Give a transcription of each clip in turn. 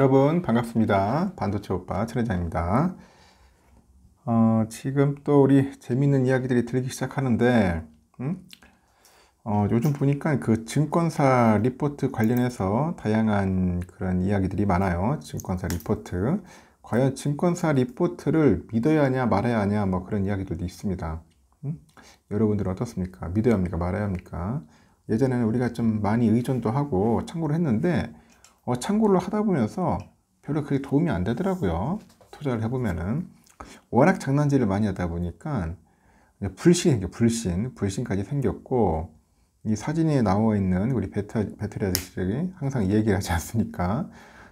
여러분 반갑습니다. 반도체 오빠 최회장입니다. 지금 또 우리 재밌는 이야기들이 들리기 시작하는데 요즘 보니까 그 증권사 리포트 관련해서 다양한 그런 이야기들이 많아요. 증권사 리포트. 과연 증권사 리포트를 믿어야 하냐 말아야 하냐 뭐 그런 이야기들도 있습니다. 여러분들은 어떻습니까? 믿어야 합니까? 말아야 합니까? 예전에는 우리가 좀 많이 의존도 하고 참고를 했는데 참고를 하다 보면서 별로 그게 도움이 안 되더라고요. 투자를 해보면은 워낙 장난질을 많이 하다 보니까 불신까지 생겼고, 이 사진에 나와 있는 우리 배터리 아저씨들이 항상 얘기를 하지 않습니까?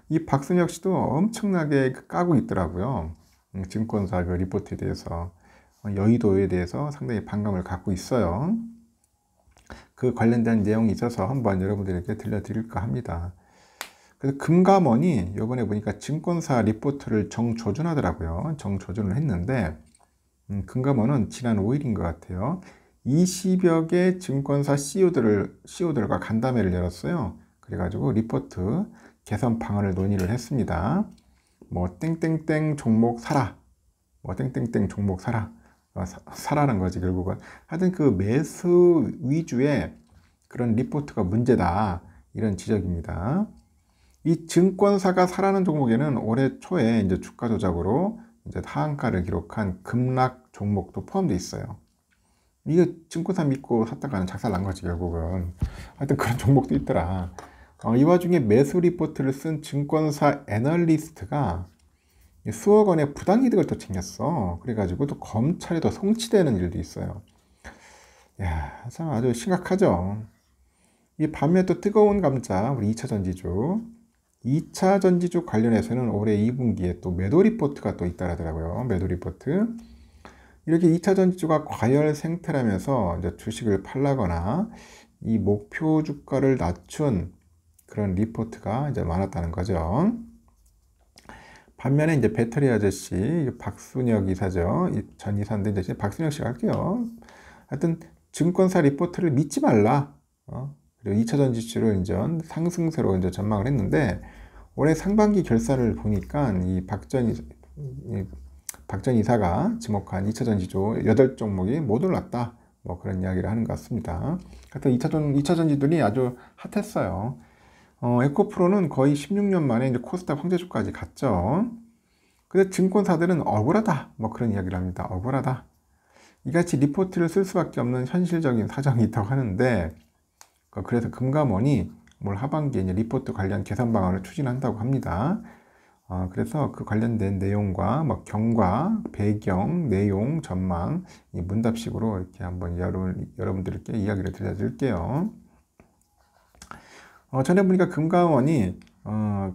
이 박순혁 씨도 엄청나게 까고 있더라고요. 증권사 그 리포트에 대해서, 여의도에 대해서 상당히 반감을 갖고 있어요. 그 관련된 내용이 있어서 한번 여러분들에게 들려드릴까 합니다. 그래서 금감원이 이번에 보니까 증권사 리포트를 정조준하더라고요. 정조준을 했는데, 금감원은 지난 5일인 것 같아요. 20여 개 증권사 CEO들과 간담회를 열었어요. 그래가지고 리포트 개선 방안을 논의를 했습니다. 뭐 땡땡땡 종목 사라, 뭐 땡땡땡 종목 사라, 사라는 거지 결국은. 하여튼 그 매수 위주의 그런 리포트가 문제다, 이런 지적입니다. 이 증권사가 사라는 종목에는 올해 초에 이제 주가 조작으로 이제 하한가를 기록한 급락 종목도 포함되어 있어요. 이게 증권사 믿고 샀다가는 작살 난 거지 결국은. 하여튼 그런 종목도 있더라. 이 와중에 매수 리포트를 쓴 증권사 애널리스트가 수억 원의 부당이득을 또 챙겼어. 그래가지고 또 검찰에 더 송치되는 일도 있어요. 야, 참 아주 심각하죠. 이 반면 또 뜨거운 감자, 우리 2차 전지주. 2차 전지주 관련해서는 올해 2분기에 또 매도 리포트가 또 있다라더라고요. 매도 리포트. 이렇게 2차 전지주가 과열 생태라면서 이제 주식을 팔라거나 이 목표 주가를 낮춘 그런 리포트가 이제 많았다는 거죠. 반면에 이제 배터리 아저씨, 박순혁 이사죠. 전 이사인데 이제 박순혁 씨가 할게요. 하여튼 증권사 리포트를 믿지 말라. 그리고 2차 전지주를 이제 상승세로 이제 전망을 했는데, 올해 상반기 결산을 보니까 이 박전 이사가 지목한 2차 전지주 8종목이 못 올랐다, 뭐 그런 이야기를 하는 것 같습니다. 하여튼 2차 전지들이 아주 핫했어요. 에코프로는 거의 16년 만에 이제 코스닥 황제주까지 갔죠. 근데 증권사들은 억울하다, 뭐 그런 이야기를 합니다. 억울하다. 이같이 리포트를 쓸 수밖에 없는 현실적인 사정이 있다고 하는데, 그래서 금감원이 올 하반기에 이제 리포트 관련 개선 방안을 추진한다고 합니다. 그래서 그 관련된 내용과 뭐 경과, 배경, 내용, 전망, 이 문답식으로 이렇게 한번 여러분들께 이야기를 들려드릴게요. 전에 보니까 금감원이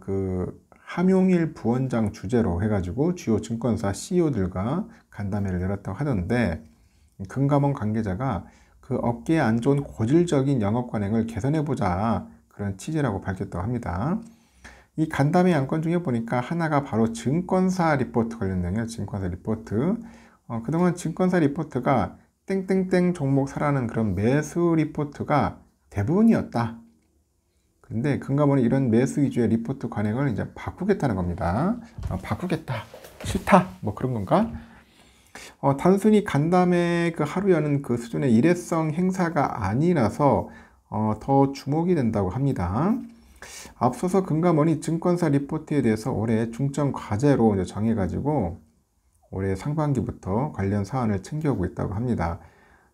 그 함용일 부원장 주재로 해가지고 주요 증권사 CEO들과 간담회를 열었다고 하던데, 금감원 관계자가 그 업계에 안 좋은 고질적인 영업 관행을 개선해보자, 그런 취지라고 밝혔다고 합니다. 이 간담회 안건 중에 보니까 하나가 바로 증권사 리포트 관련 내용이에요. 증권사 리포트. 그동안 증권사 리포트가 땡땡땡 종목 사라는 그런 매수 리포트가 대부분이었다. 근데 금감원이 이런 매수 위주의 리포트 관행을 이제 바꾸겠다는 겁니다. 바꾸겠다, 싫다, 뭐 그런 건가? 단순히 간담회 그 하루 여는 그 수준의 일회성 행사가 아니라서 더 주목이 된다고 합니다. 앞서서 금감원이 증권사 리포트에 대해서 올해 중점 과제로 이제 정해가지고 올해 상반기부터 관련 사안을 챙겨오고 있다고 합니다.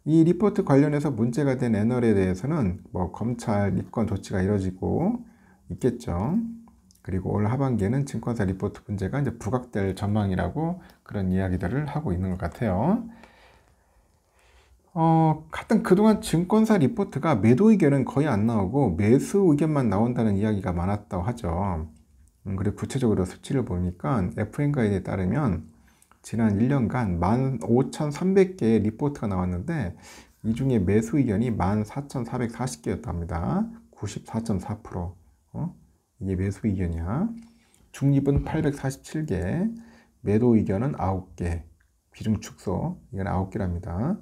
이 리포트 관련해서 문제가 된 애널에 대해서는 뭐 검찰 입건 조치가 이뤄지고 있겠죠. 그리고 올 하반기에는 증권사 리포트 문제가 이제 부각될 전망이라고 그런 이야기들을 하고 있는 것 같아요. 하여튼 그동안 증권사 리포트가 매도 의견은 거의 안 나오고 매수 의견만 나온다는 이야기가 많았다고 하죠. 그리고 구체적으로 수치를 보니까 FN가이드에 따르면 지난 1년간 15,300개의 리포트가 나왔는데, 이 중에 매수 의견이 14,440개였다 합니다. 94.4%. 이게 매수 의견이야. 중립은 847개, 매도 의견은 9개, 비중 축소, 이건 9개랍니다.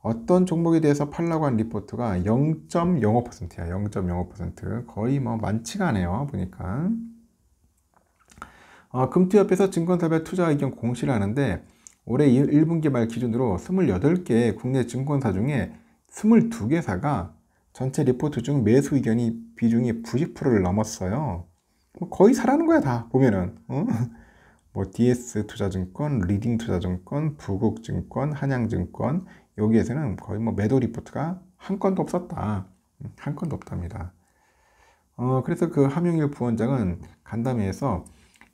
어떤 종목에 대해서 팔라고 한 리포트가 0.05%야. 0.05%. 거의 뭐 많지가 않아요, 보니까. 금투협에서 증권사별 투자 의견 공시를 하는데 올해 1분기 말 기준으로 28개 국내 증권사 중에 22개사가 전체 리포트 중 매수 의견이 비중이 90%를 넘었어요. 거의 사라는 거야, 다 보면은. 뭐 DS투자증권, 리딩투자증권, 부국증권, 한양증권, 여기에서는 거의 뭐 매도 리포트가 한 건도 없었다. 한 건도 없답니다. 그래서 그 함용일 부원장은 간담회에서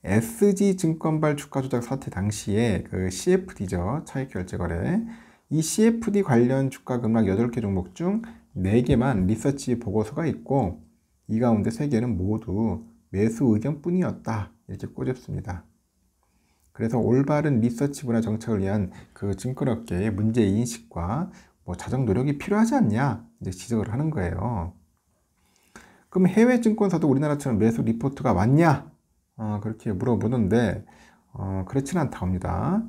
SG증권발 주가 조작 사태 당시에 그 CFD죠. 차익결제거래. 이 CFD 관련 주가 급락 8개 종목 중 4개만 리서치 보고서가 있고 이 가운데 3개는 모두 매수 의견뿐이었다. 이렇게 꼬집습니다. 그래서 올바른 리서치 분야 정책을 위한 그 증권업계의 문제 인식과 뭐 자정 노력이 필요하지 않냐 이제 지적을 하는 거예요. 그럼 해외 증권사도 우리나라처럼 매수 리포트가 많냐? 그렇게 물어보는데 그렇지는 않다고 합니다.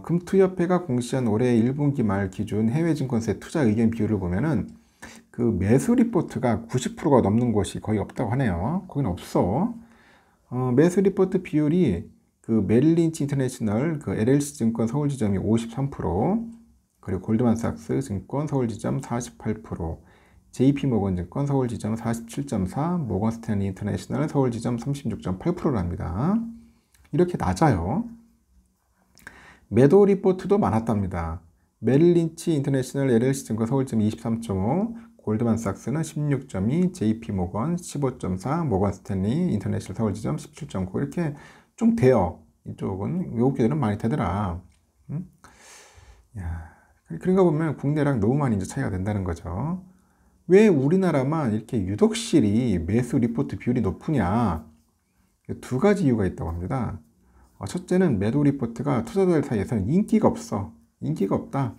금투협회가 공시한 올해 1분기 말 기준 해외 증권사의 투자 의견 비율을 보면은 그 매수 리포트가 90%가 넘는 곳이 거의 없다고 하네요. 거기는 없어. 매수 리포트 비율이 그 메릴린치 인터내셔널 그 LLC 증권 서울지점이 53%, 그리고 골드만삭스 증권 서울지점 48%, JP모건 증권 서울지점 47.4%, 모건스탠리 인터내셔널 서울지점 36.8%랍니다. 이렇게 낮아요. 매도 리포트도 많았답니다. 메릴린치 인터내셔널 LLC 증권 서울지점 23.5%, 골드만삭스는 16.2%, JP모건 15.4%, 모건스탠리 인터내셔널 서울지점 17.9% 이렇게 좀 돼요. 이쪽은 외국 계들은 많이 되더라. 야, 그런가 보면 국내랑 너무 많이 이제 차이가 된다는 거죠. 왜 우리나라만 이렇게 유독실이 매수 리포트 비율이 높으냐? 2가지 이유가 있다고 합니다. 첫째는 매도 리포트가 투자자들 사이에서는 인기가 없어. 인기가 없다.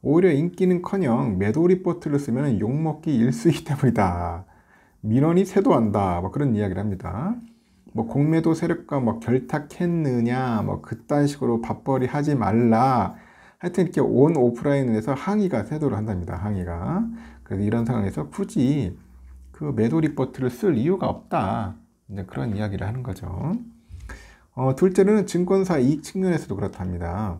오히려 인기는커녕 매도 리포트를 쓰면 욕먹기 일쑤이기 때문이다. 민원이 쇄도한다. 뭐 그런 이야기를 합니다. 뭐 공매도 세력과 뭐 결탁했느냐, 뭐 그딴 식으로 밥벌이 하지 말라. 하여튼 이렇게 온 오프라인에서 항의가 쇄도를 한답니다. 항의가. 그래서 이런 상황에서 굳이 그 매도 리포트를 쓸 이유가 없다. 이제 그런 이야기를 하는 거죠. 둘째는 증권사 이익 측면에서도 그렇답니다.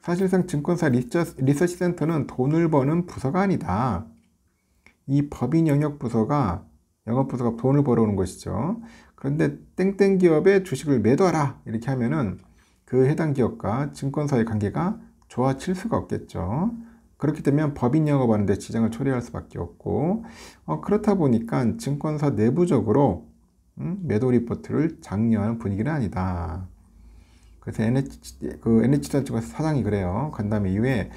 사실상 증권사 리서치 센터는 돈을 버는 부서가 아니다. 이 법인 영역 부서가 돈을 벌어오는 것이죠. 그런데 땡땡 기업의 주식을 매도하라 이렇게 하면은 그 해당 기업과 증권사의 관계가 좋아질 수가 없겠죠. 그렇기 때문에 법인 영업하는데 지장을 초래할 수밖에 없고 그렇다 보니까 증권사 내부적으로 매도 리포트를 장려하는 분위기는 아니다. 그래서 NH투자증권 사장이 그래요. 간담회 이후에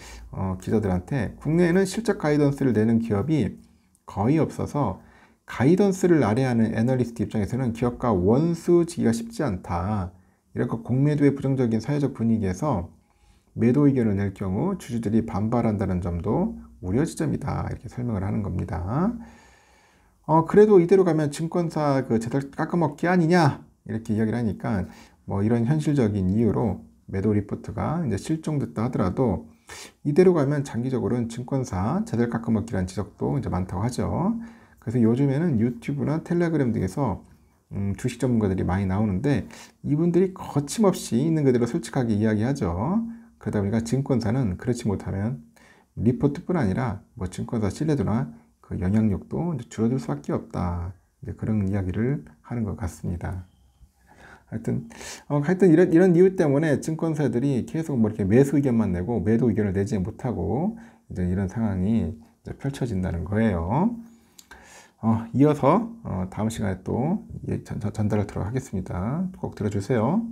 기자들한테 국내에는 실적 가이던스를 내는 기업이 거의 없어서 가이던스를 아래하는 애널리스트 입장에서는 기업과 원수지기가 쉽지 않다. 이렇게 공매도의 부정적인 사회적 분위기에서 매도 의견을 낼 경우 주주들이 반발한다는 점도 우려 지점이다. 이렇게 설명을 하는 겁니다. 그래도 이대로 가면 증권사 그 제대로 깎아먹기 아니냐? 이렇게 이야기를 하니까 뭐 이런 현실적인 이유로 매도 리포트가 이제 실종됐다 하더라도 이대로 가면 장기적으로는 증권사 제대로 깎아먹기라는 지적도 이제 많다고 하죠. 그래서 요즘에는 유튜브나 텔레그램 등에서 주식 전문가들이 많이 나오는데 이분들이 거침없이 있는 그대로 솔직하게 이야기하죠. 그러다 보니까 증권사는 그렇지 못하면 리포트뿐 아니라 뭐 증권사 신뢰도나 그 영향력도 이제 줄어들 수밖에 없다. 이제 그런 이야기를 하는 것 같습니다. 하여튼 이런 이유 때문에 증권사들이 계속 뭐 이렇게 매수 의견만 내고 매도 의견을 내지 못하고 이제 이런 상황이 이제 펼쳐진다는 거예요. 이어서 다음 시간에 또 전달을 하도록 하겠습니다. 꼭 들어주세요.